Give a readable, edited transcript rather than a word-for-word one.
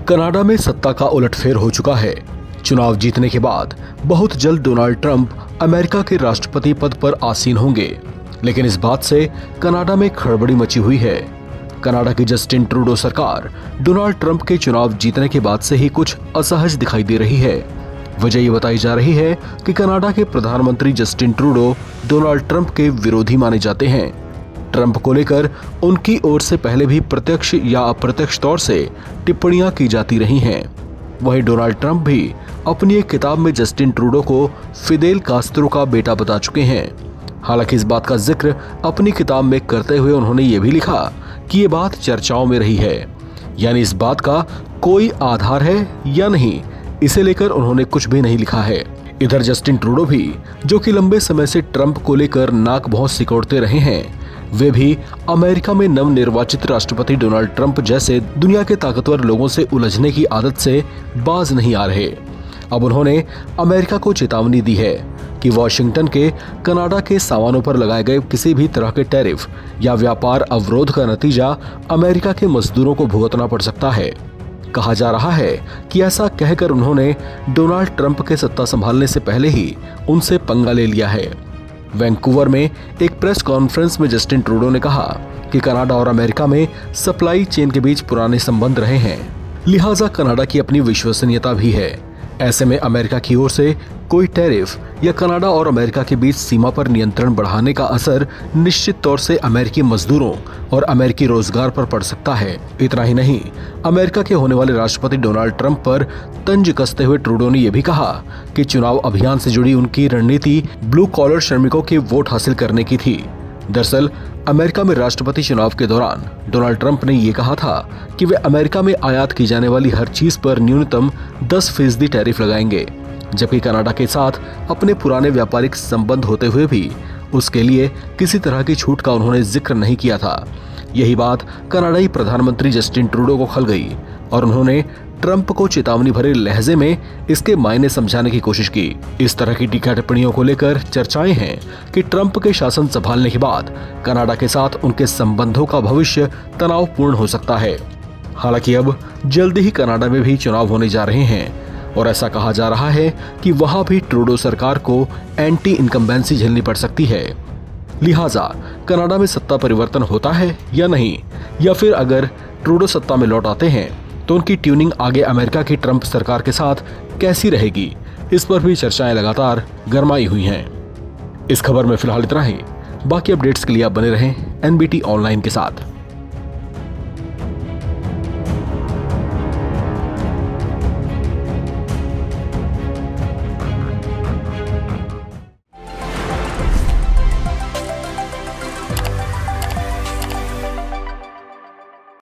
Canada में सत्ता का उलटफेर हो चुका है। चुनाव जीतने के बाद बहुत जल्द डोनाल्ड ट्रंप अमेरिका के राष्ट्रपति पद पर आसीन होंगे, लेकिन इस बात से कनाडा में खड़बड़ी मची हुई है। कनाडा की जस्टिन ट्रूडो सरकार डोनाल्ड ट्रंप के चुनाव जीतने के बाद से ही कुछ असहज दिखाई दे रही है। वजह ये बताई जा रही है कि कनाडा के प्रधानमंत्री जस्टिन ट्रूडो डोनाल्ड ट्रंप के विरोधी माने जाते हैं। ट्रंप को लेकर उनकी ओर से पहले भी प्रत्यक्ष या अप्रत्यक्ष तौर से टिप्पणियां की जाती रही हैं। वहीं डोनाल्ड ट्रंप भी अपनी एक किताब में जस्टिन ट्रूडो को फिदेल कास्त्रो का बेटा बता चुके हैं। हालांकि इस बात का जिक्र अपनी किताब में करते हुए उन्होंने ये भी लिखा कि ये बात चर्चाओं में रही है, यानी इस बात का कोई आधार है या नहीं, इसे लेकर उन्होंने कुछ भी नहीं लिखा है। इधर जस्टिन ट्रूडो भी, जो कि लंबे समय से ट्रंप को लेकर नाक बहुत सिकोड़ते रहे हैं, वे भी अमेरिका में नवनिर्वाचित राष्ट्रपति डोनाल्ड ट्रंप जैसे दुनिया के ताकतवर लोगों से उलझने की आदत से बाज नहीं आ रहे। अब उन्होंने अमेरिका को चेतावनी दी है कि वॉशिंगटन के कनाडा के सामानों पर लगाए गए किसी भी तरह के टैरिफ या व्यापार अवरोध का नतीजा अमेरिका के मजदूरों को भुगतना पड़ सकता है। कहा जा रहा है कि ऐसा कहकर उन्होंने डोनाल्ड ट्रंप के सत्ता संभालने से पहले ही उनसे पंगा ले लिया है। वैंकूवर में एक प्रेस कॉन्फ्रेंस में जस्टिन ट्रूडो ने कहा कि कनाडा और अमेरिका में सप्लाई चेन के बीच पुराने संबंध रहे हैं, लिहाजा कनाडा की अपनी विश्वसनीयता भी है। ऐसे में अमेरिका की ओर से कोई टैरिफ या कनाडा और अमेरिका के बीच सीमा पर नियंत्रण बढ़ाने का असर निश्चित तौर से अमेरिकी मजदूरों और अमेरिकी रोजगार पर पड़ सकता है। इतना ही नहीं, अमेरिका के होने वाले राष्ट्रपति डोनाल्ड ट्रंप पर तंज कसते हुए ट्रूडो ने यह भी कहा कि चुनाव अभियान से जुड़ी उनकी रणनीति ब्लू कॉलर श्रमिकों के वोट हासिल करने की थी। दरअसल अमेरिका में राष्ट्रपति चुनाव के दौरान डोनाल्ड ट्रंप ने ये कहा था कि वे अमेरिका में आयात की जाने वाली हर चीज पर न्यूनतम 10% टैरिफ लगाएंगे, जबकि कनाडा के साथ अपने पुराने व्यापारिक संबंध होते हुए भी उसके लिए किसी तरह की छूट का उन्होंने जिक्र नहीं किया था। यही बात कनाडाई प्रधानमंत्री जस्टिन ट्रूडो को खल गई और उन्होंने ट्रंप को चेतावनी भरे लहजे में इसके मायने समझाने की कोशिश की। इस तरह की टीका टिप्पणियों को लेकर चर्चाएं हैं कि ट्रंप के शासन संभालने के बाद कनाडा के साथ उनके संबंधों का भविष्य तनावपूर्ण हो सकता है। हालांकि अब जल्दी ही कनाडा में भी चुनाव होने जा रहे हैं और ऐसा कहा जा रहा है कि वहां भी ट्रूडो सरकार को एंटी इनकम्बेंसी झेलनी पड़ सकती है। लिहाजा कनाडा में सत्ता परिवर्तन होता है या नहीं, या फिर अगर ट्रूडो सत्ता में लौट आते हैं तो उनकी ट्यूनिंग आगे अमेरिका की ट्रंप सरकार के साथ कैसी रहेगी, इस पर भी चर्चाएं लगातार गरमाई हुई हैं। इस खबर में फिलहाल इतना ही। बाकी अपडेट्स के लिए आप बने रहें NBT ऑनलाइन के साथ।